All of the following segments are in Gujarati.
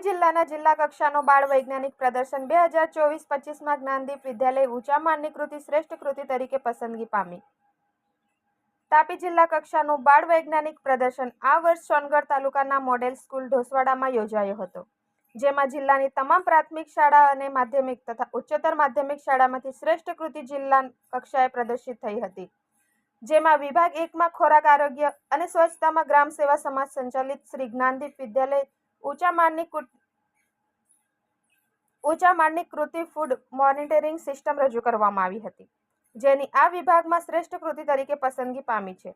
તાપી જિલ્લાના જિલ્લા કક્ષાનો બાળ વૈજ્ઞાનિક પ્રદર્શન 2024-25માં જ્ઞાનદીપ વિદ્યાલય ઊંચા માનની કૃતિ શ્રેષ્ઠ કૃતિ તરીકે પસંદગી પામી. તાપી જિલ્લા કક્ષાનું બાળ વૈજ્ઞાનિક પ્રદર્શન આ વર્ષ સોનગઢ તાલુકાના મોડેલ સ્કૂલ ઢોસવાડામાં યોજાયો હતો, જેમાં જિલ્લાની તમામ પ્રાથમિક શાળા અને માધ્યમિક તથા ઉચ્ચતર માધ્યમિક શાળામાંથી શ્રેષ્ઠ કૃતિ જિલ્લા કક્ષાએ પ્રદર્શિત થઈ હતી, જેમાં વિભાગ 1માં ખોરાક આરોગ્ય અને સ્વચ્છતામાં ગ્રામ સેવા સમાજ સંચાલિત શ્રી જ્ઞાનદીપ વિદ્યાલય ઊંચા માળની કૃતિ ફૂડ મોનિટરિંગ સિસ્ટમ રજૂ કરવામાં આવી હતી, જેની આ વિભાગમાં શ્રેષ્ઠ કૃતિ તરીકે પસંદગી પામી છે,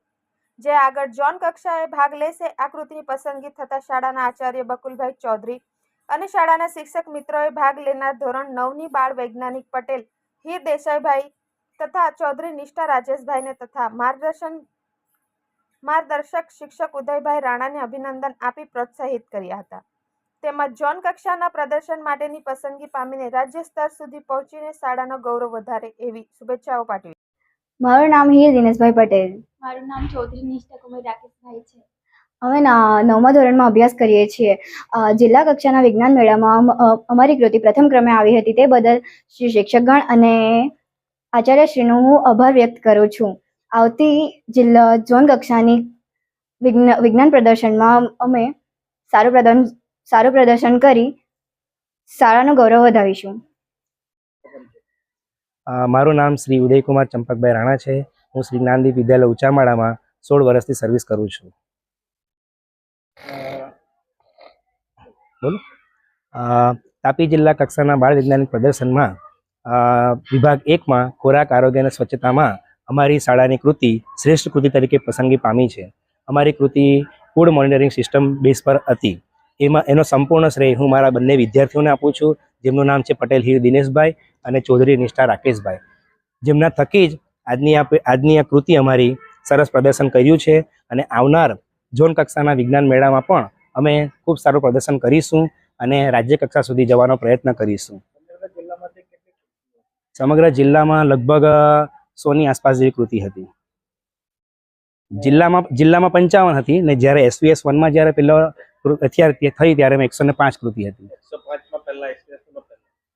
જે આગળ ઝોન કક્ષાએ ભાગ લેશે. આ કૃતિની પસંદગી થતા શાળાના આચાર્ય બકુલભાઈ ચૌધરી અને શાળાના શિક્ષક મિત્રોએ ભાગ લેનાર ધોરણ 9ની બાળ વૈજ્ઞાનિક પટેલ હીર દેસાઈભાઈ તથા ચૌધરી નિષ્ઠા રાજેશભાઈને તથા માર્ગદર્શક શિક્ષક ઉદયભાઈ રાણાને અભિનંદન આપી પ્રોત્સાહિત કર્યા હતા. તેમજ ઝોન કક્ષાના પ્રદર્શન માટેની પસંદગી પામીને રાજ્ય સ્તર સુધી પહોંચીને શાળાનો ગૌરવ વધારે એવી શુભેચ્છાઓ પાઠવી. મારું નામ હીર દિનેશભાઈ પટેલ. મારું નામ ચૌધરી નિષ્ઠા કુમાર રાકેશભાઈ છે. અમે 9મા ધોરણમાં અભ્યાસ કરીએ છીએ. જિલ્લા કક્ષાના વિજ્ઞાન મેળામાં અમારી કૃતિ પ્રથમ ક્રમે આવી હતી, તે બદલ શ્રી શિક્ષકગણ અને આચાર્યશ્રીનો હું આભાર વ્યક્ત કરું છું. આવતી જિલ્લા ઝોન કક્ષાની વિજ્ઞાન પ્રદર્શનમાં અમે સારું પ્રદર્શન કરી શાળાનું ગૌરવ વધાવીશું. મારું નામ શ્રી ઉદયકુમાર ચંપકભાઈ રાણા છે. હું શ્રી જ્ઞાનદીપ વિદ્યાલય ઊંચામાળામાં 16 વર્ષથી સર્વિસ કરું છું. તાપી જિલ્લા કક્ષાના બાળ વૈજ્ઞાનિક પ્રદર્શનમાં વિભાગ 1માં ખોરાક આરોગ્ય અને સ્વચ્છતામાં અમારી શાળાની કૃતિ શ્રેષ્ઠ કૃતિ તરીકે પસંદગી પામી છે. અમારી કૃતિ ફૂડ મોનિટરિંગ સિસ્ટમ બેઝ પર હતી. એનો સંપૂર્ણ શ્રેય હું મારા બંને વિદ્યાર્થીઓને આપું છું, જેમનું નામ છે પટેલ હીર દિનેશભાઈ અને ચૌધરી નિષ્ઠા રાકેશભાઈ, જેમના થકી જ આજની આ કૃતિ અમારી સરસ પ્રદર્શન કર્યું છે. અને આવનાર ઝોન કક્ષાના વિજ્ઞાન મેળામાં પણ અમે ખૂબ સારું પ્રદર્શન કરીશું અને રાજ્ય કક્ષા સુધી જવાનો પ્રયત્ન કરીશું. સમગ્ર જિલ્લામાં લગભગ 100ની આસપાસ જેવી કૃતિ હતી. જિલ્લામાં 55 હતી ને જ્યારે SVS 1માં જ્યારે અત્યારે થઈ ત્યારે 105 કૃતિ હતી.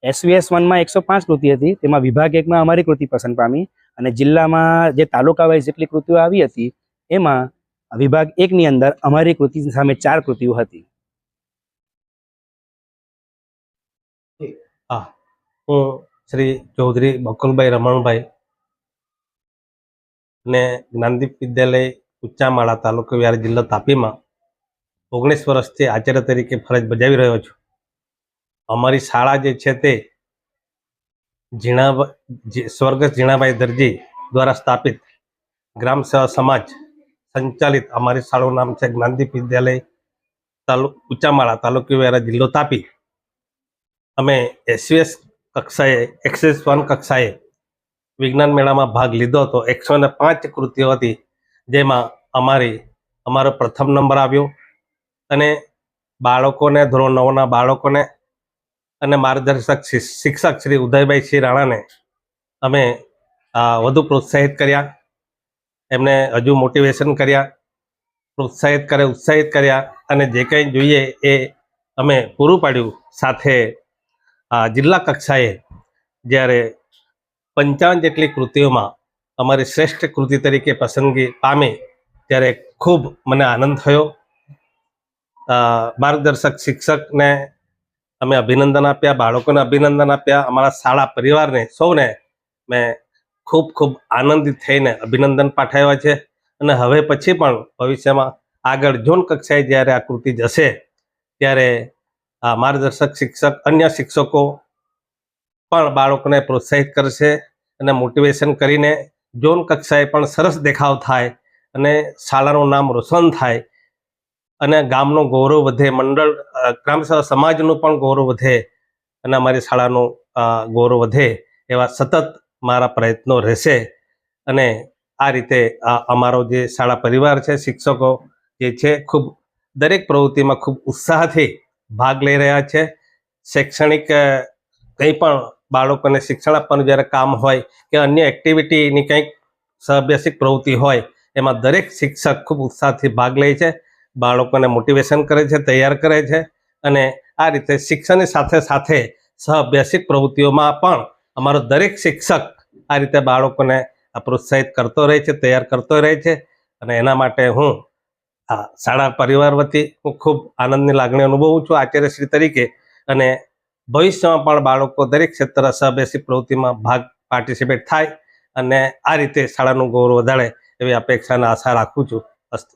SVS 1માં 105 કૃતિ હતી, તેમાં વિભાગ 1માં અમારી કૃતિ પસંદ પામી અને જિલ્લામાં જે તાલુકા વાઇઝ જેટલી કૃતિઓ આવી હતી એમાં વિભાગ 1ની અંદર અમારી કૃતિ સામે 4 કૃતિઓ હતી. હું શ્રી ચૌધરી બકુલભાઈ રમણભાઈ ને જ્ઞાનદીપ વિદ્યાલય ઊંચામાળા તાલુકો વિહાર જિલ્લો તાપીમાં 19 વર્ષથી આચાર્ય તરીકે ફરજ બજાવી રહ્યો છું. અમારી શાળા જે છે તે સ્વર્ગસ્થ ઝીણાભાઈ દરજી દ્વારા સ્થાપિત ગ્રામ સેવા સમાજ સંચાલિત અમારી શાળાનું નામ છે જ્ઞાનદીપ વિદ્યાલય ઊંચામાળા તાલુકો વિહાર જિલ્લો તાપી. અમે SVS કક્ષાએ XS 1 કક્ષાએ વિજ્ઞાન મેળામાં ભાગ લીધો હતો. 105 કૃતિઓ હતી, જેમાં અમારો પ્રથમ નંબર આવ્યો અને બાળકોને ધોરણ 9ના બાળકોને અને માર્ગદર્શક શિક્ષક શ્રી ઉદયભાઈ શ્રી રાણાને અમે વધુ પ્રોત્સાહિત કર્યા, એમને હજુ મોટિવેશન કર્યા, ઉત્સાહિત કર્યા અને જે કંઈ જોઈએ એ અમે પૂરું પાડ્યું. સાથે જિલ્લા કક્ષાએ જ્યારે 55 જેટલી કૃતિઓમાં અમારી શ્રેષ્ઠ કૃતિ તરીકે પસંદગી પામી ત્યારે ખૂબ મને આનંદ થયો. માર્ગદર્શક શિક્ષકને અમે અભિનંદન આપ્યા, બાળકોને અભિનંદન આપ્યા, અમારા શાળા પરિવારને સૌને મેં ખૂબ આનંદિત થઈને અભિનંદન પાઠવ્યા છે. અને હવે પછી પણ ભવિષ્યમાં આગળ ઝોન કક્ષાએ જ્યારે આ કૃતિ જશે ત્યારે માર્ગદર્શક શિક્ષક અન્ય શિક્ષકો પણ બાળકોને પ્રોત્સાહિત કરશે અને મોટિવેશન કરીને ઝોન કક્ષાએ પણ સરસ દેખાવ થાય અને શાળાનું નામ રોશન થાય અને ગામનું ગૌરવ વધે, મંડળ ગ્રામ સેવા સમાજનું પણ ગૌરવ વધે અને અમારી શાળાનું ગૌરવ વધે એવા સતત મારા પ્રયત્નો રહેશે. અને આ રીતે અમારો જે શાળા પરિવાર છે, શિક્ષકો જે છે, ખૂબ દરેક પ્રવૃત્તિમાં ખૂબ ઉત્સાહથી ભાગ લઈ રહ્યા છે. શૈક્ષણિક કંઈ પણ બાળકોને શિક્ષણ આપવાનું જ્યારે કામ હોય કે અન્ય એક્ટિવિટીની કંઈક સહઅભ્યાસિક પ્રવૃત્તિ હોય એમાં દરેક શિક્ષક ખૂબ ઉત્સાહથી ભાગ લે છે, બાળકોને મોટિવેશન કરે છે, તૈયાર કરે છે અને આ રીતે શિક્ષણની સાથે સાથે સહઅભ્યાસિક પ્રવૃત્તિઓમાં પણ અમારો દરેક શિક્ષક આ રીતે બાળકોને પ્રોત્સાહિત કરતો રહે છે, તૈયાર કરતો રહે છે. અને એના માટે હું આ શાળા પરિવાર વતી હું ખૂબ આનંદની લાગણી અનુભવું છું આચાર્યશ્રી તરીકે. અને ભવિષ્યમાં પણ બાળકો દરેક ક્ષેત્ર સહઅભ્યાસિક પ્રવૃત્તિમાં પાર્ટિસિપેટ થાય અને આ રીતે શાળાનું ગૌરવ વધારે એવી અપેક્ષા અને આશા રાખું છું. અસ્તુ.